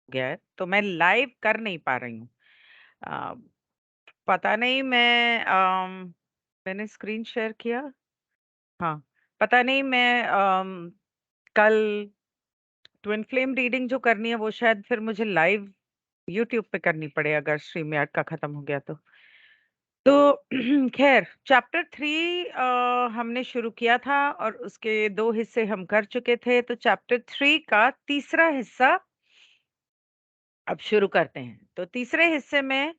गया है, तो मैं लाइव कर नहीं पा रही हूँ। अ, पता नहीं मैंने स्क्रीन शेयर किया? हाँ, पता नहीं मैं कल ट्विन फ्लेम रीडिंग जो करनी है वो शायद फिर मुझे लाइव यूट्यूब पे करनी पड़े अगर स्ट्रीमयार्ड का खत्म हो गया तो। तो ख़ैर चैप्टर 3 हमने शुरू किया था और उसके 2 हिस्से हम कर चुके थे, तो चैप्टर 3 का तीसरा हिस्सा अब शुरू करते हैं। तो तीसरे हिस्से में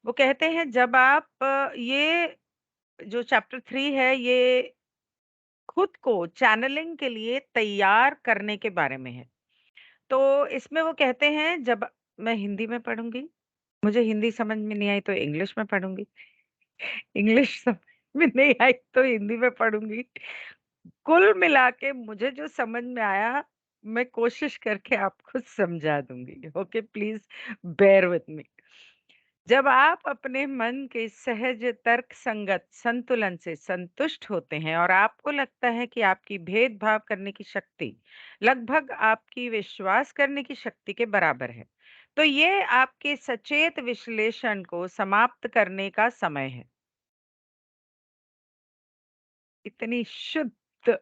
वो कहते हैं जब आप ये जो चैप्टर 3 है ये खुद को चैनलिंग के लिए तैयार करने के बारे में है। तो इसमें वो कहते हैं जब मैं हिंदी में पढ़ूँगी, मुझे हिंदी समझ में नहीं आई तो इंग्लिश में पढ़ूँगी, इंग्लिश समझ में नहीं आई तो हिंदी में पढ़ूँगी। कुल मिला के मुझे जो समझ में आया, मैं कोशिश करके आपको समझा दूँगी। Okay please bear with me. जब आप अपने मन के सहज तर्क संगत संतुलन से संतुष्ट होते हैं और आपको लगता है कि आपकी भेदभाव करने की शक्ति लगभग आपकी विश्वास करने की शक्ति के बराबर है, तो ये आपके सचेत विश्लेषण को समाप्त करने का समय है। इतनी शुद्ध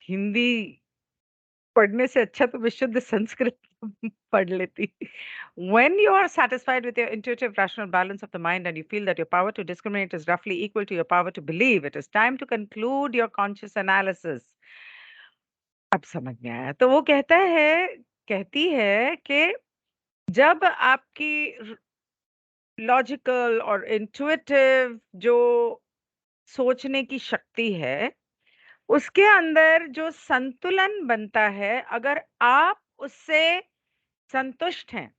हिंदी पढ़ने से अच्छा तो मैं शुद्ध संस्कृत पढ़ लेती। When you are satisfied with your intuitive rational balance of the mind and you feel that your power to discriminate is roughly equal to your power to believe, it is time to conclude your conscious analysis. अब समझ में आया। तो वो कहती है कि जब आपकी लॉजिकल और इंट्यूटिव जो सोचने की शक्ति है, उसके अंदर जो संतुलन बनता है, अगर आप उससे संतुष्ट हैं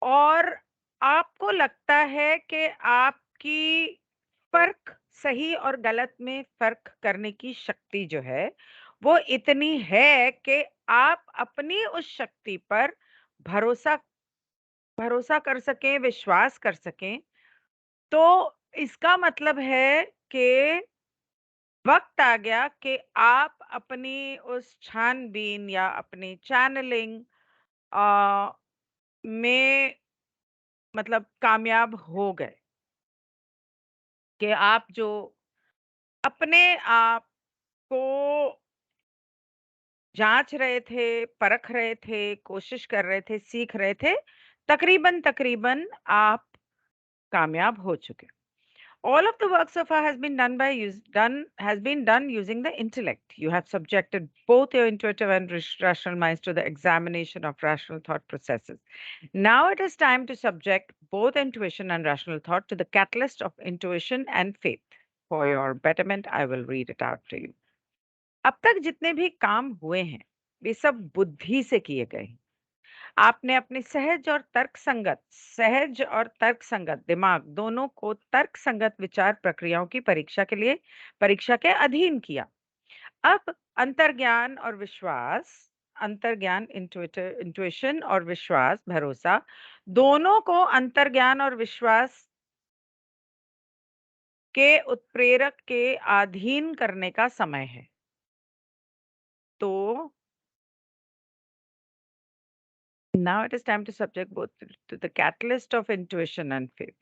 और आपको लगता है कि आपकी फ़र्क सही और गलत में फ़र्क करने की शक्ति जो है, वो इतनी है कि आप अपनी उस शक्ति पर भरोसा भरोसा कर सकें, विश्वास कर सकें, तो इसका मतलब है कि वक़्त आ गया कि आप अपनी उस छानबीन या अपनी चैनलिंग अ, में मतलब कामयाब हो गए कि आप जो अपने आप को जाँच रहे थे, परख रहे थे, कोशिश कर रहे थे, सीख रहे थे, तकरीबन-तकरीबन आप कामयाब हो चुके। All of the work so far has been done using the intellect. You have subjected both your intuitive and rational minds to the examination of rational thought processes. Now it is time to subject both intuition and rational thought to the catalyst of intuition and faith. For your betterment, I will read it out to you. अब तक जितने भी काम हुए हैं, वे सब बुद्धि से किए गए हैं। आपने अपने सहज और तर्क संगत दिमाग दोनों को तर्क संगत विचार प्रक्रियाओं की परीक्षा के अधीन किया। अब अंतर्ज्ञान और विश्वास अंतर्ज्ञान इंट्यूशन और विश्वास भरोसा दोनों को अंतर्ज्ञान और विश्वास के उत्प्रेरक के अधीन करने का समय है। तो now it is time to subject both to the catalyst of intuition and faith.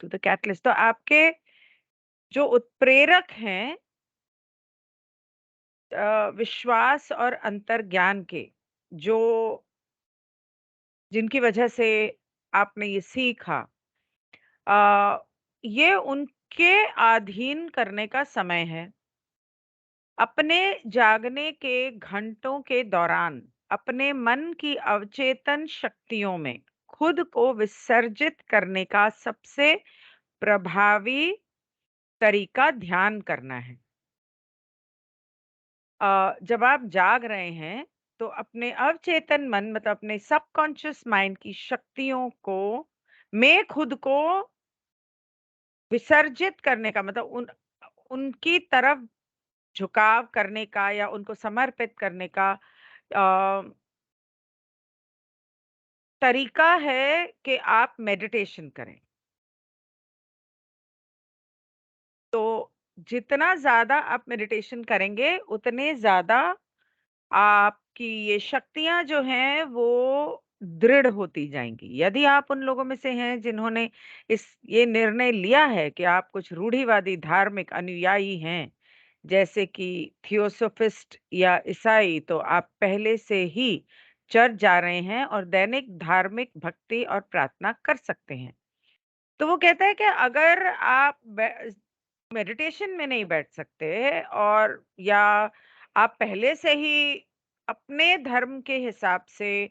To the catalyst, तो आपके जो उत्प्रेरक हैं विश्वास और अंतर्ज्ञान के, जो जिनकी वजह से आपने ये सीखा, अ, ये उनके अधीन करने का समय है। अपने जागने के घंटों के दौरान अपने मन की अवचेतन शक्तियों में खुद को विसर्जित करने का सबसे प्रभावी तरीका ध्यान करना है। जब आप जाग रहे हैं, तो अपने अवचेतन मन मतलब अपने सबकॉन्शियस माइंड की शक्तियों को में खुद को विसर्जित करने का मतलब उनकी तरफ झुकाव करने का या उनको समर्पित करने का तरीका है कि आप मेडिटेशन करें। तो जितना ज़्यादा आप मेडिटेशन करेंगे, उतने ज़्यादा कि ये शक्तियाँ जो हैं वो दृढ़ होती जाएँगी। यदि आप उन लोगों में से हैं जिन्होंने इस ये निर्णय लिया है कि आप कुछ रूढ़िवादी धार्मिक अनुयायी हैं, जैसे कि थियोसॉफिस्ट या ईसाई, तो आप पहले से ही चर्च जा रहे हैं और दैनिक धार्मिक भक्ति और प्रार्थना कर सकते हैं। तो वो कहता है कि अगर आप मेडिटेशन में नहीं बैठ सकते और या आप पहले से ही अपने धर्म के हिसाब से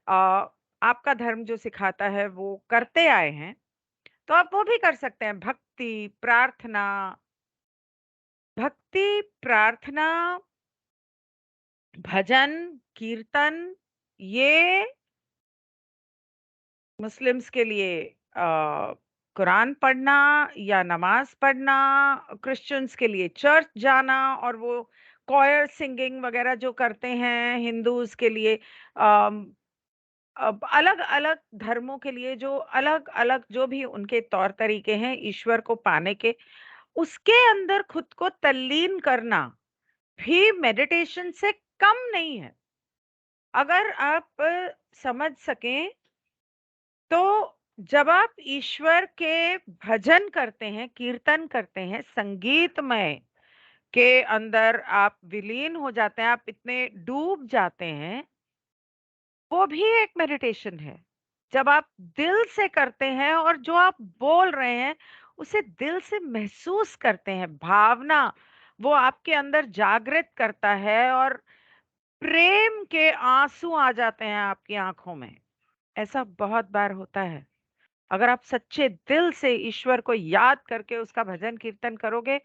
आपका धर्म जो सिखाता है वो करते आए हैं, तो आप वो भी कर सकते हैं। भक्ति, प्रार्थना, भजन, कीर्तन, ये मुस्लिम्स के लिए कुरान पढ़ना या नमाज पढ़ना, क्रिश्चियंस के लिए चर्च जाना और वो कॉयर सिंगिंग वगैरह जो करते हैं, हिंदूज के लिए अम, अब अलग-अलग धर्मों के लिए जो अलग-अलग जो भी उनके तौर तरीके हैं ईश्वर को पाने के, उसके अंदर खुद को तल्लीन करना भी मेडिटेशन से कम नहीं है। अगर आप समझ सकें, तो जब आप ईश्वर के भजन करते हैं, कीर्तन करते हैं, संगीतमय के अंदर आप विलीन हो जाते हैं, आप इतने डूब जाते हैं, वो भी एक मेडिटेशन है। जब आप दिल से करते हैं और जो आप बोल रहे हैं, उसे दिल से महसूस करते हैं, भावना वो आपके अंदर जागृत करता है और प्रेम के आँसू आ जाते हैं आपकी आँखों में। ऐसा बहुत बार होता है। अगर आप सच्चे दिल से ईश्वर को याद करके उसका भजन कीर्तन करोगे,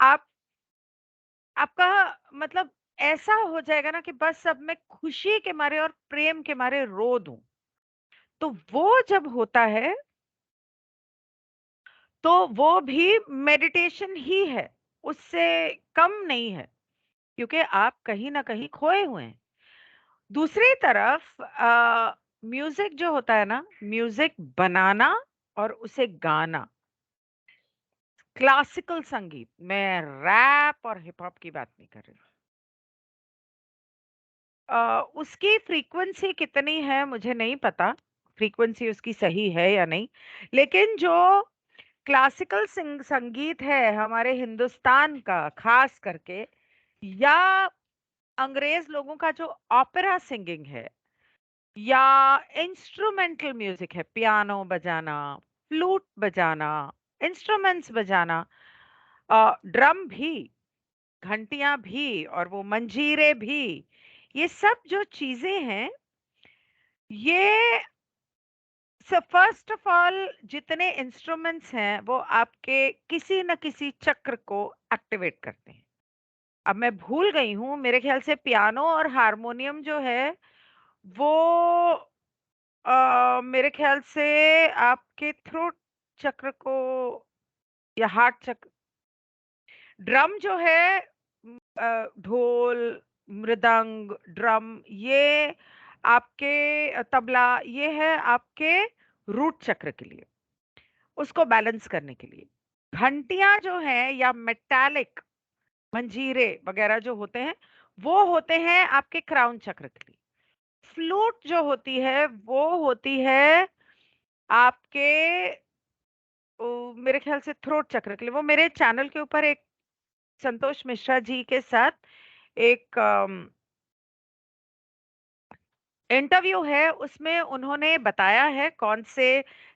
आप आपका मतलब ऐसा हो जाएगा ना कि बस अब मैं खुशी के मारे और प्रेम के मारे रो दूं। तो वो जब होता है, तो वो भी मेडिटेशन ही है, उससे कम नहीं है, क्योंकि आप कहीं ना कहीं खोए हुए हैं। दूसरी तरफ म्यूजिक जो होता है ना, म्यूजिक बनाना और उसे गाना, क्लासिकल संगीत, मैं रैप और हिप हॉप की बात नहीं कर रही। उसकी फ्रीक्वेंसी कितनी है मुझे नहीं पता, फ्रीक्वेंसी उसकी सही है या नहीं। लेकिन जो क्लासिकल संगीत है हमारे हिंदुस्तान का खास करके, या अंग्रेज लोगों का जो ओपेरा सिंगिंग है, या इंस्ट्रूमेंटल म्यूजिक है, पियानो बजाना, फ्लूट बजाना, इंस्ट्रूमेंट्स बजाना, ड्रम भी, घंटियां भी और वो मंजीरे भी, ये सब जो चीजें हैं, ये फर्स्ट ऑफ ऑल जितने इंस्ट्रूमेंट्स हैं वो आपके किसी न किसी चक्र को एक्टिवेट करते हैं। अब मैं भूल गई हूँ, मेरे ख्याल से पियानो और हारमोनियम जो है वो मेरे ख्याल से आपके थ्रोट चक्र को या हार्ट चक्र, ड्रम जो है ढोल, मृदंग, ड्रम, ये आपके तबला, ये है आपके रूट चक्र के लिए, उसको बैलेंस करने के लिए। घंटियां जो हैं या मेटालिक मंजीरे वगैरह जो होते हैं, वो होते हैं आपके क्राउन चक्र के लिए। फ्लूट जो होती है वो होती है आपके मेरे ख्याल से थ्रोट चक्र के लिए। वो मेरे चैनल के ऊपर एक संतोष मिश्रा जी के साथ एक इंटरव्यू है, उसमें उन्होंने बताया है कौन से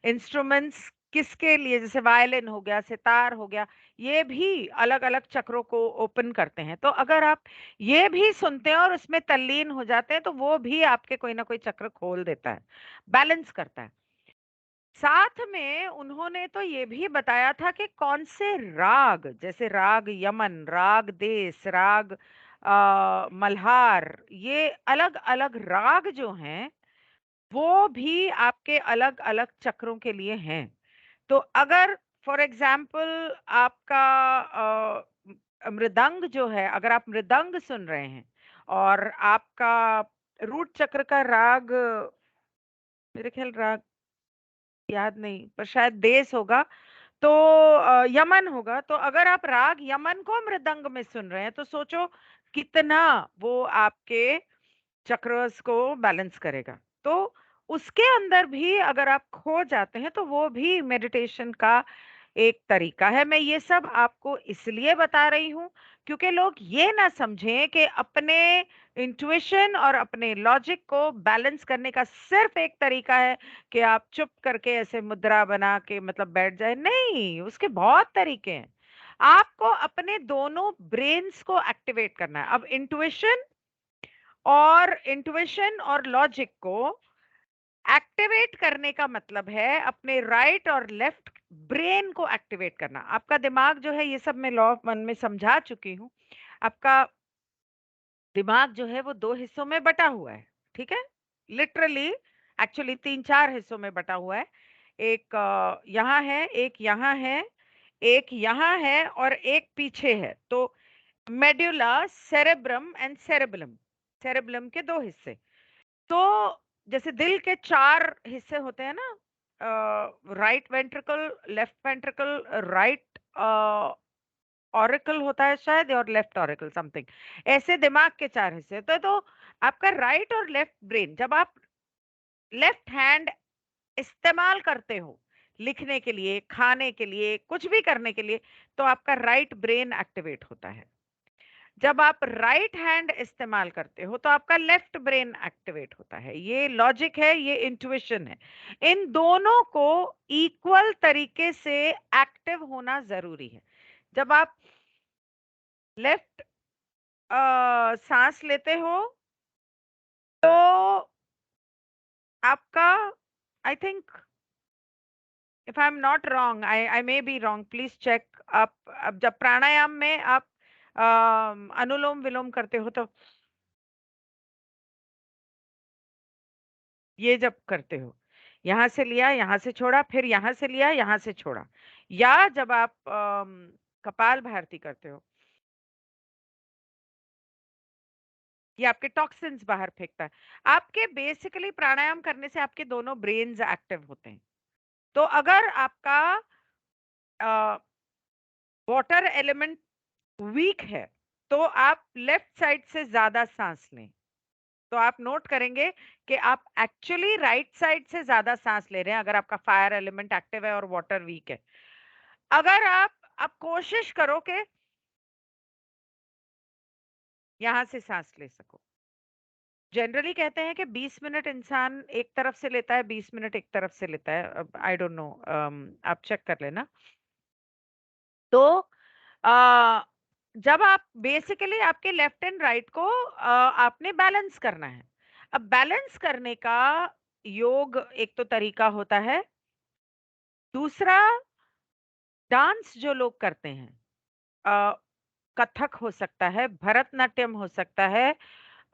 इंस्ट्रूमेंट्स किसके लिए, जैसे वायलिन हो गया, सितार हो गया, ये भी अलग-अलग चक्रों को ओपन करते हैं। तो अगर आप ये भी सुनते हैं और उसमें तल्लीन हो जाते हैं, तो वो भी आपके कोई ना कोई चक्र खोल देता है, बैलेंस करता है। साथ में उन्होंने तो ये भी बताया था कि कौन से राग, जैसे राग यमन, राग देश, राग मल्हार, ये अलग-अलग राग जो हैं, वो भी आपके अलग-अलग चक्रों के लिए हैं। तो अगर फॉर एग्जाम्पल आपका मृदंग जो है, अगर आप मृदंग सुन रहे हैं और आपका रूट चक्र का राग, मेरे ख्याल राग याद नहीं पर शायद देश होगा, तो यमन होगा। तो अगर आप राग यमन को मृदंग में सुन रहे हैं, तो सोचो कितना वो आपके चक्रस को बैलेंस करेगा। तो उसके अंदर भी अगर आप खो जाते हैं तो वो भी मेडिटेशन का एक तरीका है। मैं ये सब आपको इसलिए बता रही हूँ क्योंकि लोग ये ना समझें कि अपने इंट्यूशन और अपने लॉजिक को बैलेंस करने का सिर्फ एक तरीका है कि आप चुप करके ऐसे मुद्रा बना के मतलब बैठ जाए। नहीं, उसके बहुत तरीके हैं। आपको अपने दोनों ब्रेन्स को एक्टिवेट करना है। अब इंट्यूशन और लॉजिक को एक्टिवेट करने का मतलब है अपने राइट और लेफ्ट ब्रेन को एक्टिवेट करना। आपका दिमाग जो है, ये सब मैं लॉ ऑफ मन में समझा चुकी हूँ। आपका दिमाग जो है वो दो हिस्सों में बटा हुआ है, ठीक है। लिटरली एक्चुअली तीन चार हिस्सों में बटा हुआ है। एक यहाँ है, एक यहाँ है, एक यहाँ है और एक पीछे है। तो medulla, cerebrum and cerebellum, cerebellum के दो हिस्से। तो जैसे दिल के चार हिस्से होते हैं ना, right ventricle, left ventricle, right auricle होता है शायद, और लेफ्ट ऑरिकल समथिंग, ऐसे दिमाग के चार हिस्से होते हैं। तो आपका राइट और लेफ्ट ब्रेन, जब आप लेफ्ट हैंड इस्तेमाल करते हो लिखने के लिए, खाने के लिए, कुछ भी करने के लिए, तो आपका राइट ब्रेन एक्टिवेट होता है। जब आप राइट हैंड इस्तेमाल करते हो तो आपका लेफ्ट ब्रेन एक्टिवेट होता है। ये लॉजिक है, ये इंट्यूशन है। इन दोनों को इक्वल तरीके से एक्टिव होना जरूरी है। जब आप लेफ्ट सांस लेते हो तो आपका, I think, if I am not wrong, I may be wrong, please check. आप अब जब प्राणायाम में आप अनुलोम विलोम करते हो तो ये जब करते हो, यहां से लिया, यहां से छोड़ा, फिर यहां से लिया, यहां से छोड़ा, या जब आप कपाल भारती करते हो, ये आपके टॉक्सिन्स बाहर फेंकता है। आपके बेसिकली प्राणायाम करने से आपके दोनों ब्रेन्स एक्टिव होते हैं। तो अगर आपका वाटर एलिमेंट वीक है तो आप लेफ्ट साइड से ज्यादा सांस लें। तो आप नोट करेंगे कि आप एक्चुअली राइट साइड से ज्यादा सांस ले रहे हैं अगर आपका फायर एलिमेंट एक्टिव है और वाटर वीक है। अगर आप कोशिश करो कि यहां से सांस ले सको। जनरली कहते हैं कि 20 मिनट इंसान एक तरफ से लेता है, 20 मिनट एक तरफ से लेता है। अब आई डोंट नो, आप चेक कर लेना। तो आ, जब आप बेसिकली आपके लेफ्ट एंड राइट को आपने बैलेंस करना है। अब बैलेंस करने का योग एक तो तरीका होता है। दूसरा, डांस जो लोग करते हैं, अ, कथक हो सकता है, भरतनाट्यम हो सकता है,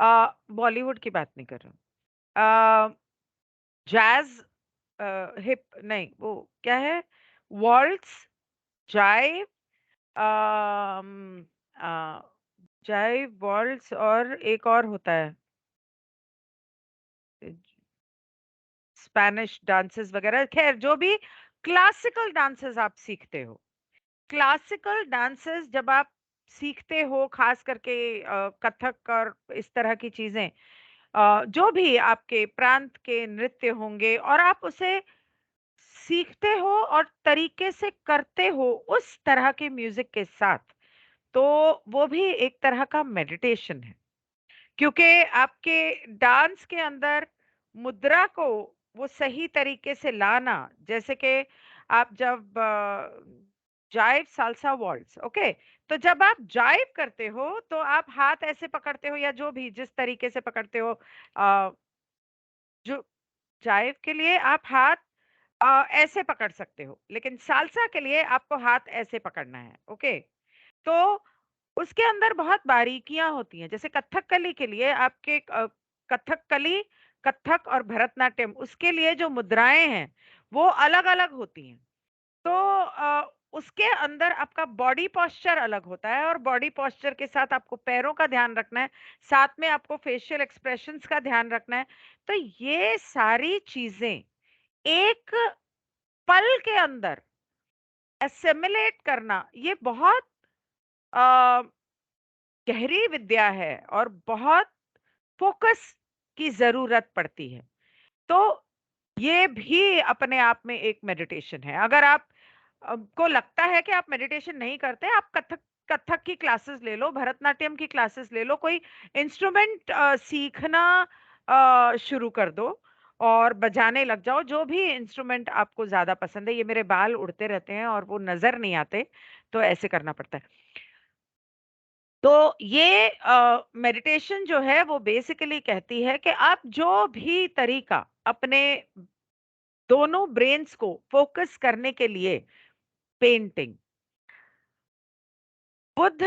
बॉलीवुड की बात नहीं कर रहा हूँ, जैज, हिप नहीं, वो क्या है, वॉल्ट्स, जाइव, जाइव, वॉल्ट्स, और एक और होता है, स्पैनिश डांसेस वगैरह। खैर, जो भी क्लासिकल डांसेस आप सीखते हो, क्लासिकल डांसेस जब आप सीखते हो, खास करके कथक और इस तरह की चीजें, जो भी आपके प्रांत के नृत्य होंगे और आप उसे सीखते हो और तरीके से करते हो उस तरह के म्यूजिक के साथ, तो वो भी एक तरह का मेडिटेशन है। क्योंकि आपके डांस के अंदर मुद्रा को वो सही तरीके से लाना, जैसे कि आप जब जाइव, साल्सा, वॉल्ट्स, ओके, तो जब आप जाइव करते हो तो आप हाथ ऐसे पकड़ते हो या जो भी जिस तरीके से पकड़ते हो, अ, जो जाइव के लिए आप हाथ ऐसे पकड़ सकते हो, लेकिन साल्सा के लिए आपको हाथ ऐसे पकड़ना है, ओके। तो उसके अंदर बहुत बारीकियां होती हैं। जैसे कथकली के लिए आपके कथकली, कथक और भरतनाट्यम, उसके लिए जो मुद्राएं हैं वो अलग अलग होती हैं। तो उसके अंदर आपका बॉडी पोस्चर अलग होता है और बॉडी पोस्चर के साथ आपको पैरों का ध्यान रखना है, साथ में आपको फेशियल एक्सप्रेशंस का ध्यान रखना है। तो ये सारी चीजें एक पल के अंदर एसिमिलेट करना, ये बहुत गहरी विद्या है और बहुत फ़ोकस की ज़रूरत पड़ती है। तो ये भी अपने आप में एक मेडिटेशन है। अगर आप को लगता है कि आप मेडिटेशन नहीं करते, आप कथक कथक की क्लासेस ले लो, भरतनाट्यम की क्लासेस ले लो, कोई इंस्ट्रूमेंट सीखना शुरू कर दो और बजाने लग जाओ, जो भी इंस्ट्रूमेंट आपको ज़्यादा पसंद है। ये मेरे बाल उड़ते रहते हैं और वो नज़र नहीं आते, तो ऐसे करना पड़ता है। तो ये मेडिटेशन जो है वो बेसिकली कहती है कि आप जो भी तरीका अपने दोनों ब्रेन्स को फोकस करने के लिए, पेंटिंग, बुद्ध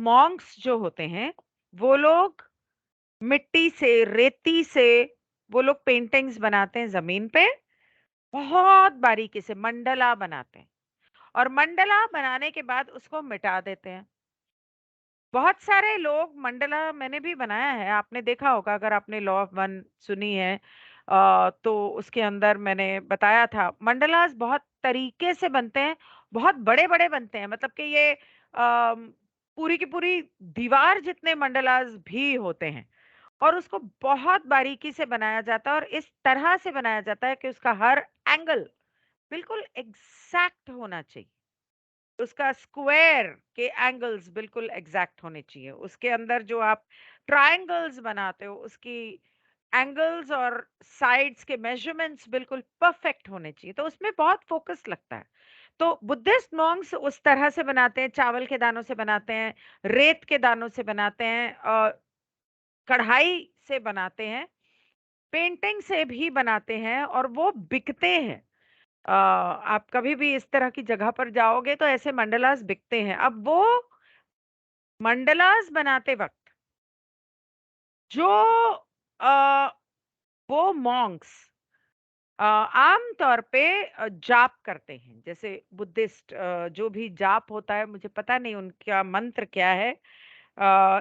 मॉन्क्स जो होते हैं, वो लोग मिट्टी से, रेती से वो लोग पेंटिंग्स बनाते हैं जमीन पे, बहुत बारीकी से मंडला बनाते हैं और मंडला बनाने के बाद उसको मिटा देते हैं। बहुत सारे लोग मंडला मैंने भी बनाया है, आपने देखा होगा अगर आपने लॉ ऑफ वन सुनी है, तो उसके अंदर मैंने बताया था मंडलास बहुत तरीके से बनते हैं, बहुत बड़े-बड़े बनते हैं, मतलब कि ये पूरी की पूरी दीवार जितने मंडलास भी होते हैं और उसको बहुत बारीकी से बनाया जाता है और इस तरह से बनाया जाता है कि उसका हर एंगल बिल्कुल एग्जैक्ट होना चाहिए। उसका स्क्वायर के एंगल्स बिल्कुल एग्जैक्ट होने चाहिए। उसके अंदर जो आप ट्रायंगल्स बनाते हो, उसकी एंगल्स और साइड्स के मेजरमेंट्स बिल्कुल परफेक्ट होने चाहिए। तो उसमें बहुत फोकस लगता है। तो बुद्धिस्ट मॉन्क्स उस तरह से बनाते हैं, चावल के दानों से बनाते हैं, रेत के दानों से बनाते हैं, कढ़ाई से बनाते हैं, पेंटिंग से भी बनाते हैं और वो बिकते हैं। आप कभी भी इस तरह की जगह पर जाओगे तो ऐसे मंडलास बिकते हैं। अब वो मंडलास बनाते वक़्त जो अ, वो मॉन्क्स आम तौर पे जाप करते हैं। जैसे बुद्धिस्ट जो भी जाप होता है, मुझे पता नहीं उनका मंत्र क्या है।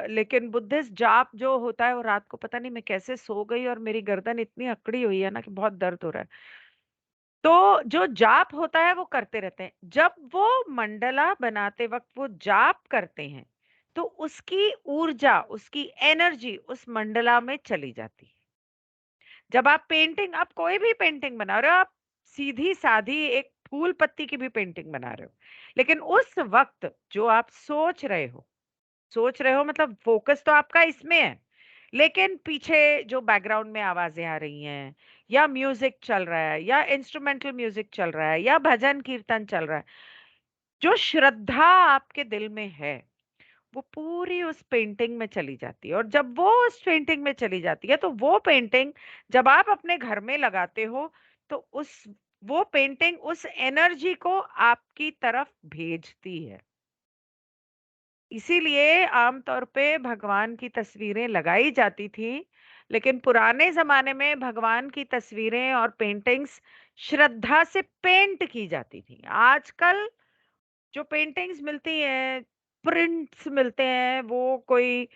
लेकिन बुद्धिस्ट जाप जो होता है वो रात को पता नहीं मैं कैसे सो गई और मेरी गर्दन इतनी अकड़ी हुई है ना कि बहुत दर्द हो रहा है। तो जो जाप होता है वो करते रहते हैं। जब वो मंडला बनाते वक़्त वो जाप करते हैं, तो उसकी ऊर्जा, उसकी एनर्जी उस मंडला में चली जाती है। जब आप कोई भी पेंटिंग बना रहे हो, आप सीधी-सादी एक फूल पत्ती की भी पेंटिंग बना रहे हो, लेकिन उस वक़्त जो आप सोच रहे हो मतलब फ़ोकस तो आपका इसमें है, लेकिन पीछे जो बैकग्राउंड में आवाज़ें आ रही हैं या म्यूज़िक चल रहा है या इंस्ट्रूमेंटल म्यूज़िक चल रहा है या भजन कीर्तन चल रहा है, जो श्रद्धा आपके दिल में है, वो पूरी उस पेंटिंग में चली जाती है और जब वो उस पेंटिंग में चली जाती है, तो वो पेंटिंग जब आप अपने घर में लगाते हो, तो उस वो पेंटिंग उस एनर्जी को आपकी तरफ भेजती है। इसीलिए आम तौर पे भगवान की तस्वीरें लगाई जाती थी, लेकिन पुराने ज़माने में भगवान की तस्वीरें और पेंटिंग्स श्रद्धा से पेंट की जाती थी। आजकल जो पेंटिंग्स मिलती हैं, प्रिंट्स मिलते हैं, वो कोई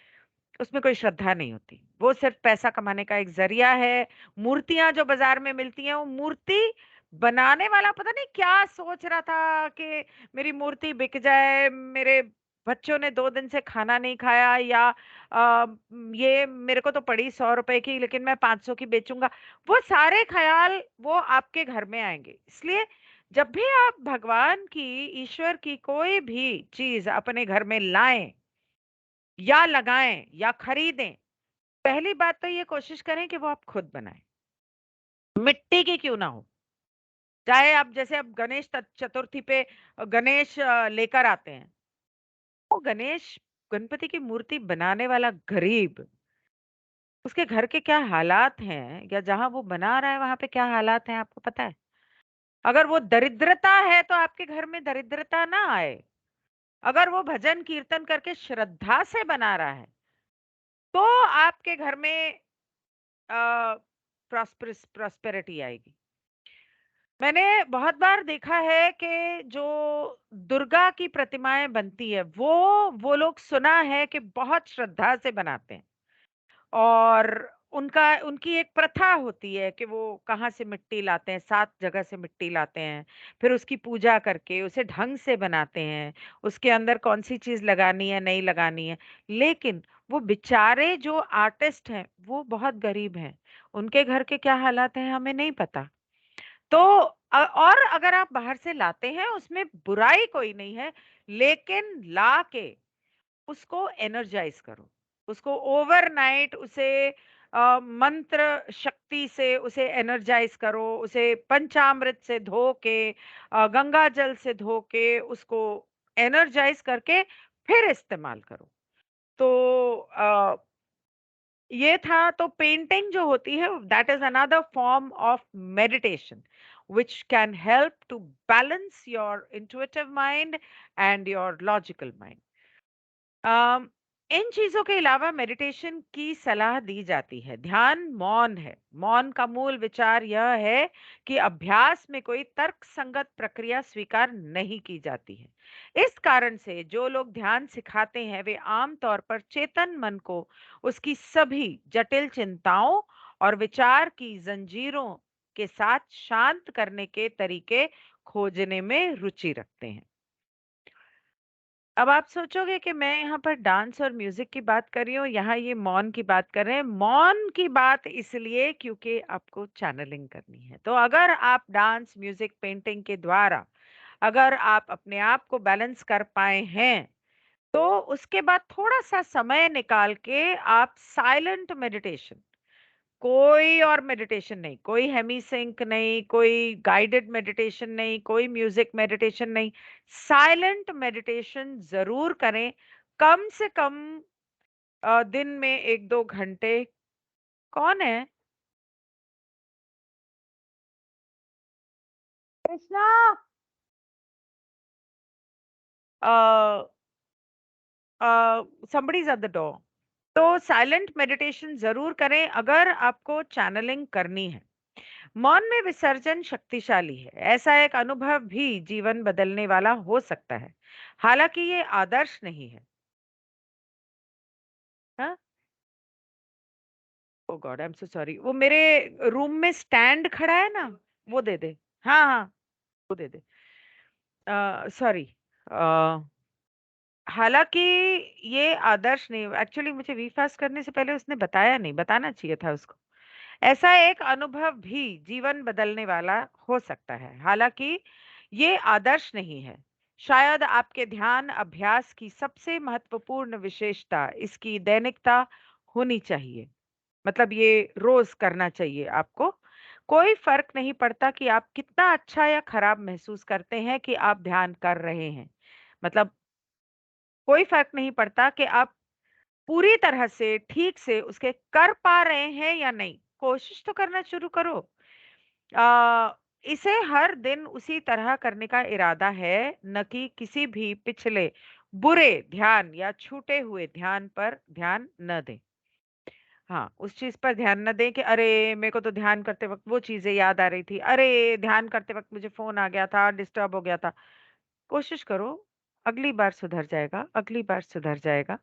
उसमें कोई श्रद्धा नहीं होती। वो सिर्फ़ पैसा कमाने का एक ज़रिया है। मूर्तियाँ जो बाज़ार में मिलती हैं, वो मूर्ति बनाने वाला पता नहीं क्या सोच रहा था कि मेरी मूर्ति बिक जाए, मेरे बच्चों ने 2 दिन से खाना नहीं खाया या ये मेरे को तो पड़ी ₹100 की लेकिन मैं 500 की बेचूँगा। वो सारे ख़्याल वो आपके घर में आएँगे। इसलिए जब भी आप भगवान की, ईश्वर की कोई भी चीज़ अपने घर में लाएँ या लगाएँ या खरीदें, पहली बात तो ये कोशिश करें कि वो आप खुद बनाएँ। मिट्टी की क्यों ना हो। चाहे आप जैसे अब गणेश चतुर्थी पे गणेश लेकर आते हैं। वो गणेश गणपति की मूर्ति बनाने वाला गरीब, उसके घर के क्या हालात हैं या जहाँ वो बना रहा है वहाँ पे क्या हालात हैं आपको पता है? अगर वो दरिद्रता है तो आपके घर में दरिद्रता ना आए। अगर वो भजन कीर्तन करके श्रद्धा से बना रहा है, तो आपके घर में प्रॉस्पेरिटी आएगी। मैंने बहुत बार देखा है कि जो दुर्गा की प्रतिमाएं बनती है वो लोग सुना है कि बहुत श्रद्धा से बनाते हैं और उनका उनकी एक प्रथा होती है कि वो कहाँ से मिट्टी लाते हैं, 7 जगह से मिट्टी लाते हैं, फिर उसकी पूजा करके उसे ढंग से बनाते हैं, उसके अंदर कौन-सी चीज़ लगानी है, नहीं लगानी है। लेकिन वो बेचारे जो आर्टिस्ट हैं, वो बहुत गरीब हैं, उनके घर के क्या हालात हैं हमें नहीं पता। तो और अगर आप बाहर से लाते हैं उसमें बुराई कोई नहीं है, लेकिन ला के उसको एनर्जाइज़ करो। उसको ओवरनाइट उसे मंत्र शक्ति से उसे एनर्जाइज़ करो, उसे पंचामृत से धो के गंगा जल से धो के उसको एनर्जाइज़ करके फिर इस्तेमाल करो। तो ये था तो पेंटिंग जो होती है that is another form of meditation which can help to balance your intuitive mind and your logical mind. Um, इन चीजों के अलावा मेडिटेशन की सलाह दी जाती है। ध्यान मौन है। मौन का मूल विचार यह है कि अभ्यास में कोई तर्क संगत प्रक्रिया स्वीकार नहीं की जाती है। इस कारण से जो लोग ध्यान सिखाते हैं वे आमतौर पर चेतन मन को उसकी सभी जटिल चिंताओं और विचार की जंजीरों के साथ शांत करने के तरीके खोजने में रुचि रखते हैं। अब आप सोचोगे कि मैं यहाँ पर डांस और म्यूजिक की बात कर रही हूँ, यहाँ ये मौन की बात कर रहे हैं। मौन की बात इसलिए क्योंकि आपको चैनलिंग करनी है। तो अगर आप डांस, म्यूजिक, पेंटिंग के द्वारा अगर आप अपने आप को बैलेंस कर पाए हैं, तो उसके बाद थोड़ा-सा समय निकाल के आप साइलेंट मेडिटेशन, कोई और मेडिटेशन नहीं, कोई हेमी सिंक नहीं, कोई गाइडेड मेडिटेशन नहीं, कोई म्यूजिक मेडिटेशन नहीं, साइलेंट मेडिटेशन ज़रूर करें। कम से कम दिन में 1-2 घंटे। कौन है? Krishna. A somebody is at the door. तो साइलेंट मेडिटेशन ज़रूर करें अगर आपको चैनलिंग करनी है। मौन में विसर्जन शक्तिशाली है। ऐसा एक अनुभव भी जीवन बदलने वाला हो सकता है। हालांकि ये आदर्श नहीं है। हाँ? Oh god I am so sorry. वो मेरे रूम में स्टैंड खड़ा है ना, वो दे दे। हाँ हाँ, वो दे दे। सॉरी। हालांकि ये आदर्श नहीं, एक्चुअली मुझे वी फास्ट करने से पहले उसने बताया नहीं, बताना चाहिए था उसको। ऐसा एक अनुभव भी जीवन बदलने वाला हो सकता है। हालांकि ये आदर्श नहीं है। शायद आपके ध्यान अभ्यास की सबसे महत्वपूर्ण विशेषता इसकी दैनिकता होनी चाहिए। मतलब ये रोज करना चाहिए आपको। कोई फर्क नहीं पड़ता कि आप कितना अच्छा या खराब महसूस करते हैं कि आप ध्यान कर रहे हैं। मतलब कोई फर्क नहीं पड़ता कि आप पूरी तरह से ठीक से उसके कर पा रहे हैं या नहीं। कोशिश तो करना शुरू करो। इसे हर दिन उसी तरह करने का इरादा है, न कि किसी भी पिछले बुरे ध्यान या छूटे हुए ध्यान पर ध्यान न दें। हाँ, उस चीज़ पर ध्यान ना दें कि अरे! मेरे को तो ध्यान करते वक़्त वो चीज़ें याद आ रही थी। अरे! ध्यान करते वक़्त मुझे फ़ोन आ गया था, डिस्टर्ब हो गया था। कोशिश करो, अगली बार सुधर जाएगा, अगली बार सुधर जाएगा।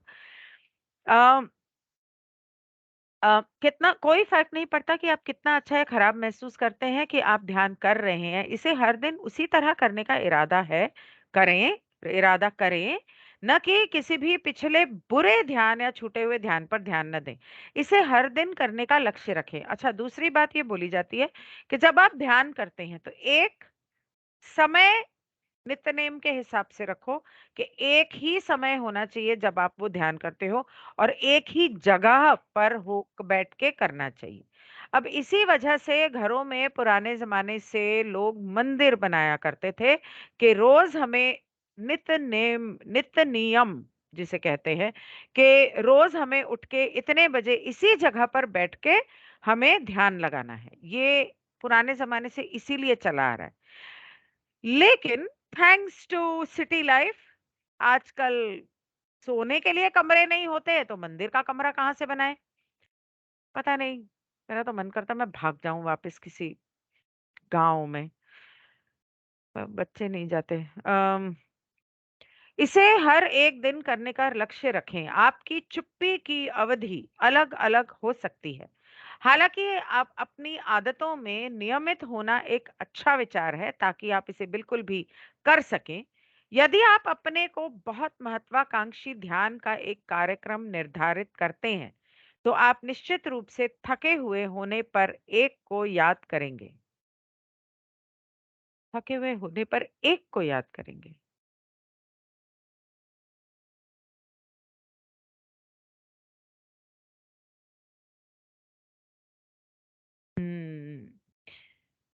अ कितना कोई फ़र्क नहीं पड़ता कि आप कितना अच्छा या खराब महसूस करते हैं कि आप ध्यान कर रहे हैं। इसे हर दिन उसी तरह करने का इरादा है, करें, इरादा करें, ना कि किसी भी पिछले बुरे ध्यान या छूटे हुए ध्यान पर ध्यान ना दें। इसे हर दिन करने का लक्ष्य रखें। अच्छा, दूसरी बात ये बोली जाती है कि जब आप ध्यान करते हैं, तो एक समय नित्य-नेम के हिसाब से रखो कि एक ही समय होना चाहिए जब आप वो ध्यान करते हो और एक ही जगह पर हो बैठ के करना चाहिए। अब इसी वजह से घरों में पुराने ज़माने से लोग मंदिर बनाया करते थे कि रोज़ हमें नित्य नियम जिसे कहते हैं कि रोज़ हमें उठ के इतने बजे इसी जगह पर बैठ के हमें ध्यान लगाना है। ये पुराने ज़माने से इसीलिए चला आ रहा है। लेकिन थैंक्स टू सिटी लाइफ आजकल सोने के लिए कमरे नहीं होते तो मंदिर का कमरा कहाँ से बनाए? पता नहीं। मेरा तो मन करता मैं भाग जाऊं वापस किसी गांव में। बच्चे नहीं जाते। इसे हर एक दिन करने का लक्ष्य रखें। आपकी चुप्पी की अवधि अलग अलग हो सकती है। हालाँकि आप अपनी आदतों में नियमित होना एक अच्छा विचार है ताकि आप इसे बिल्कुल भी कर सकें। यदि आप अपने को बहुत महत्वाकांक्षी ध्यान का एक कार्यक्रम निर्धारित करते हैं, तो आप निश्चित रूप से थके हुए होने पर एक को याद करेंगे। थके हुए होने पर एक को याद करेंगे। हुँ।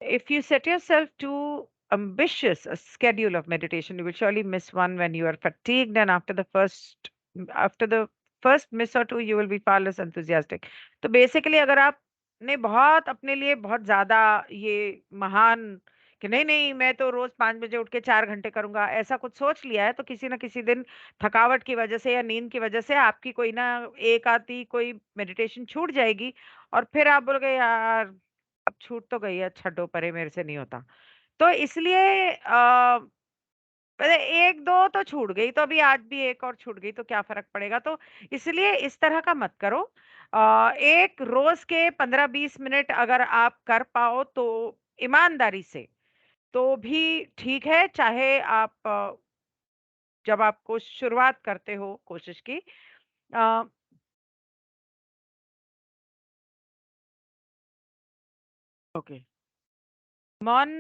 If you set yourself too ambitious a schedule of meditation, you will surely miss one when you are fatigued, and after the first miss or two, you will be far less enthusiastic. तो basically अगर आपने बहुत अपने लिए बहुत ज़्यादा ये महान कि नहीं-नहीं मैं तो रोज़ 5 बजे उठ के 4 घंटे करूँगा, ऐसा कुछ सोच लिया है, तो किसी न किसी दिन थकावट की वजह से या नींद की वजह से आपकी कोई ना एक आधी कोई मेडिटेशन छूट जाएगी और फिर आप बोलोगे यार अब छूट तो गई है, छड्डो परे मेरे से नहीं होता। तो इसलिए पहले 1-2 तो छूट गई, तो अभी आज भी 1 और छूट गई तो क्या फ़र्क पड़ेगा? तो इसलिए इस तरह का मत करो। एक रोज़ के 15-20 मिनट अगर आप कर पाओ तो ईमानदारी से, तो भी ठीक है, चाहे आप जब आपको शुरुआत करते हो कोशिश की। अ, ओके। मौन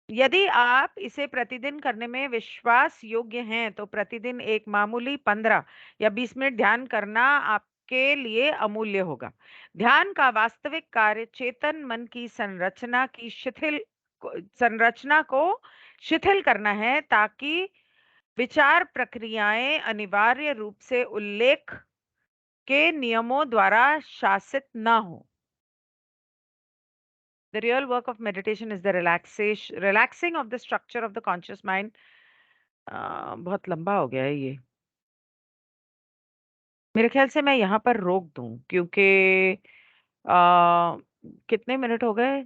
यदि आप इसे प्रतिदिन करने में विश्वास योग्य हैं, तो प्रतिदिन एक मामूली 15 या 20 मिनट ध्यान करना आपके लिए अमूल्य होगा। ध्यान का वास्तविक कार्य चेतन मन की संरचना को शिथिल करना है ताकि विचार प्रक्रियाएं अनिवार्य रूप से उल्लेख के नियमों द्वारा शासित ना हो। The real work of meditation is the relaxing of the structure of the conscious mind। बहुत लंबा हो गया है ये। मेरे ख्याल से मैं यहाँ पर रोक दूँ क्योंकि अ, कितने मिनट हो गए?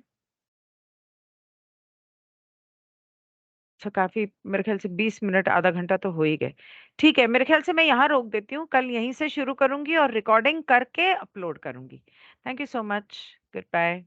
अच्छा काफ़ी मेरे ख्याल से 20 मिनट आधा घंटा तो हो ही गए। ठीक है, मेरे ख्याल से मैं यहाँ रोक देती हूँ, कल यहीं से शुरू करूँगी और रिकॉर्डिंग करके अपलोड करूँगी। Thank you so much. Good bye.